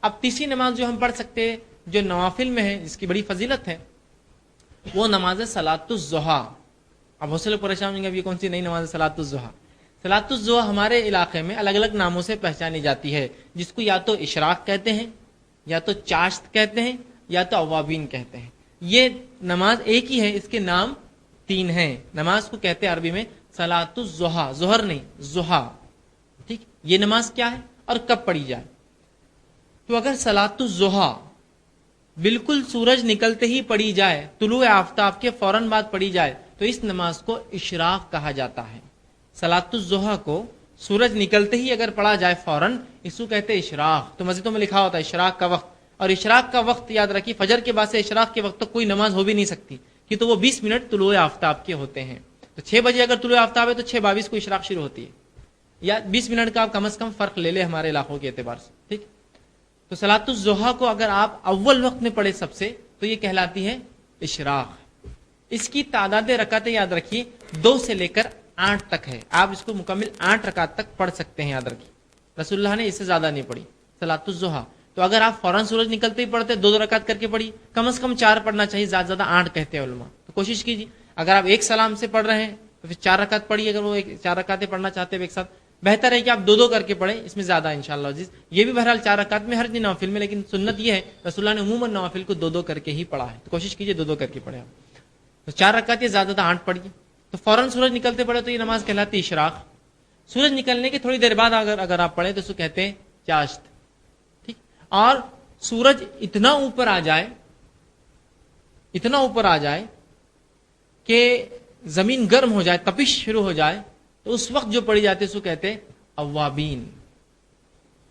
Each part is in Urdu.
اب تیسری نماز جو ہم پڑھ سکتے ہیں جو نوافل میں ہے، جس کی بڑی فضیلت ہے، وہ نماز صلاۃ الضحیٰ. اب بہت سے لوگ پریشان ہوں گے اب یہ کون سی نئی نماز ہے صلاۃ الضحیٰ. صلاۃ الضحیٰ ہمارے علاقے میں الگ الگ ناموں سے پہچانی جاتی ہے، جس کو یا تو اشراق کہتے ہیں، یا تو چاشت کہتے ہیں، یا تو اوابین کہتے ہیں. یہ نماز ایک ہی ہے، اس کے نام تین ہیں. نماز کو کہتے ہیں عربی میں صلاۃ الضحیٰ، ظہر نہیں ضحیٰ. ٹھیک، یہ نماز کیا ہے اور کب پڑھی جائے؟ تو اگر صلاۃ الضحیٰ بالکل سورج نکلتے ہی پڑھی جائے، طلوع آفتاب کے فوراً بعد پڑھی جائے، تو اس نماز کو اشراق کہا جاتا ہے. صلاۃ الضحیٰ کو سورج نکلتے ہی اگر پڑھا جائے فوراً، اس کو کہتے ہیں اشراق. تو مسجدوں میں لکھا ہوتا ہے اشراق کا وقت. اور اشراق کا وقت یاد رکھیے، فجر کے بعد سے اشراق کے وقت تک کوئی نماز ہو بھی نہیں سکتی، کہ تو وہ 20 منٹ طلوع آفتاب کے ہوتے ہیں. تو 6 بجے اگر طلوع آفتاب ہے تو 6:22 کو اشراق شروع ہوتی ہے، یا 20 منٹ کا آپ کم از کم فرق لے لے ہمارے علاقوں کے اعتبار سے. ٹھیک، تو صلاۃ الضحیٰ کو اگر آپ اول وقت میں پڑھے سب سے، تو یہ کہلاتی ہے اشراق. اس کی تعداد رکعتیں یاد رکھیے 2 سے لے کر 8 تک ہے. آپ اس کو مکمل 8 رکعت تک پڑھ سکتے ہیں، یاد رکھیے. رسول اللہ نے اس سے زیادہ نہیں پڑھی صلاۃ الضحیٰ. تو اگر آپ فوراً سورج نکلتے ہی پڑھتے 2 رکعت کر کے پڑھی، کم از کم 4 پڑھنا چاہیے، زیادہ زیادہ 8 کہتے ہیں علماء. تو کوشش کیجیے اگر آپ ایک سلام سے پڑھ رہے ہیں تو پھر 4 رکعت پڑھیے. اگر وہ 4 رکعتیں پڑھنا چاہتے ہیں ایک ساتھ، بہتر ہے کہ آپ 2 کر کے پڑھیں، اس میں زیادہ انشاءاللہ عزیز. یہ بھی بہرحال 4 رکعت میں ہر دن نوافل میں، لیکن سنت یہ ہے رسول اللہ نے عموماً نوافل کو 2 کر کے ہی پڑھا ہے. تو کوشش کیجیے 2 کر کے پڑھیں آپ. تو 4 رکعت یا زیادہ 8 پڑھیے. تو فوراً سورج نکلتے پڑے تو یہ نماز کہلاتی اشراق. سورج نکلنے کے تھوڑی دیر بعد اگر آپ پڑھیں تو اس کو کہتے ہیں چاشت. ٹھیک، اور سورج اتنا اوپر آ جائے کہ زمین گرم ہو جائے، تپش شروع ہو جائے، تو اس وقت جو پڑھی جاتی ہے اس کو کہتے ہیں اوابین.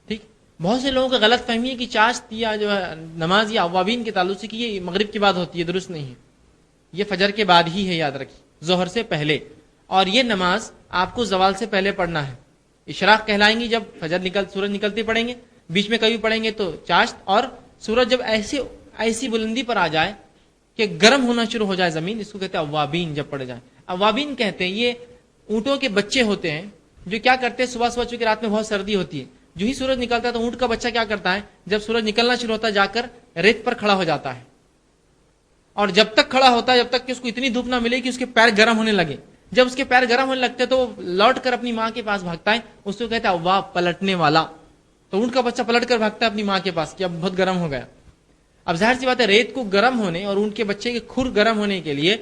ٹھیک، بہت سے لوگوں کو غلط فہمی ہے کہ چاشت یا جو ہے نماز یا اوابین کے تعلق سے کہ یہ مغرب کے بعد ہوتی ہے. درست نہیں ہے، یہ فجر کے بعد ہی ہے، یاد رکھیے، ظہر سے پہلے. اور یہ نماز آپ کو زوال سے پہلے پڑھنا ہے. اشراق کہلائیں گی جب سورج نکلتے پڑھیں گے، بیچ میں کبھی پڑھیں گے تو چاشت. اور سورج جب ایسی بلندی پر آ جائے کہ گرم ہونا شروع ہو جائے زمین، اس کو کہتے ہیں اوابین. جب پڑھے جائیں اوابین کہتے ہیں. یہ اونٹوں کے بچے ہوتے ہیں جو کیا کرتے ہیں، صبح چونکہ رات میں بہت سردی ہوتی ہے، جو ہی سورج نکلتا ہے تو اونٹ کا بچہ کیا کرتا ہے، جب سورج نکلنا شروع ہوتا ہے جا کر ریت پر کھڑا ہو جاتا ہے. اور جب تک کھڑا ہوتا ہے جب تک کہ اس کو اتنی دھوپ نہ ملے کہ اس کے پیر گرم ہونے لگے. جب اس کے پیر گرم ہونے لگتے تو وہ لوٹ کر اپنی ماں کے پاس بھاگتا ہے. اس کو کہتا ہے اواب، پلٹنے والا. تو اونٹ کا بچہ پلٹ کر بھاگتا ہے اپنی ماں کے پاس کہ اب بہت گرم ہو گیا. اب ظاہر سی بات ہے ریت کو گرم ہونے اور اونٹ کے بچے کے کھر گرم ہونے کے لیے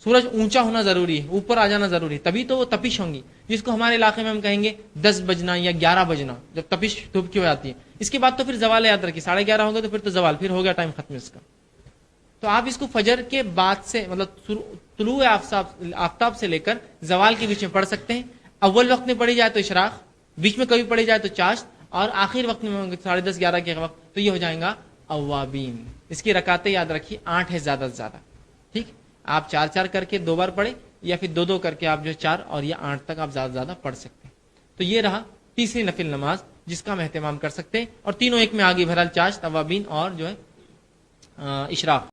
سورج اونچا ہونا ضروری ہے، اوپر آ جانا ضروری ہے، تبھی تو وہ تپش ہوں گی، جس کو ہمارے علاقے میں ہم کہیں گے 10 بجنا یا 11 بجنا، جب تپش دھوپ کی ہو جاتی ہے. اس کے بعد تو پھر زوال یاد رکھیے، 11:30 ہوگا تو پھر تو زوال، پھر ہو گیا ٹائم ختم اس کا. تو آپ اس کو فجر کے بعد سے مطلب طلوع آفتاب سے لے کر زوال کے بیچ میں پڑھ سکتے ہیں. اول وقت میں پڑھی جائے تو اشراق، بیچ میں کبھی پڑھی جائے تو چاشت، اور آخر وقت میں 10:30 11 کے وقت تو یہ ہو جائیں گا اوابین. اس کی رکعتیں یاد رکھیے 8 ہے زیادہ سے زیادہ. ٹھیک، آپ 4 کر کے 2 بار پڑھیں، یا پھر 2 کر کے آپ جو 4 اور یا 8 تک آپ زیادہ سے زیادہ پڑھ سکتے ہیں. تو یہ رہا تیسری نفل نماز جس کا ہم اہتمام کر سکتے ہیں. اور تینوں ایک میں آگے بہرحال چاشت، اوابین اور جو ہے اشراق.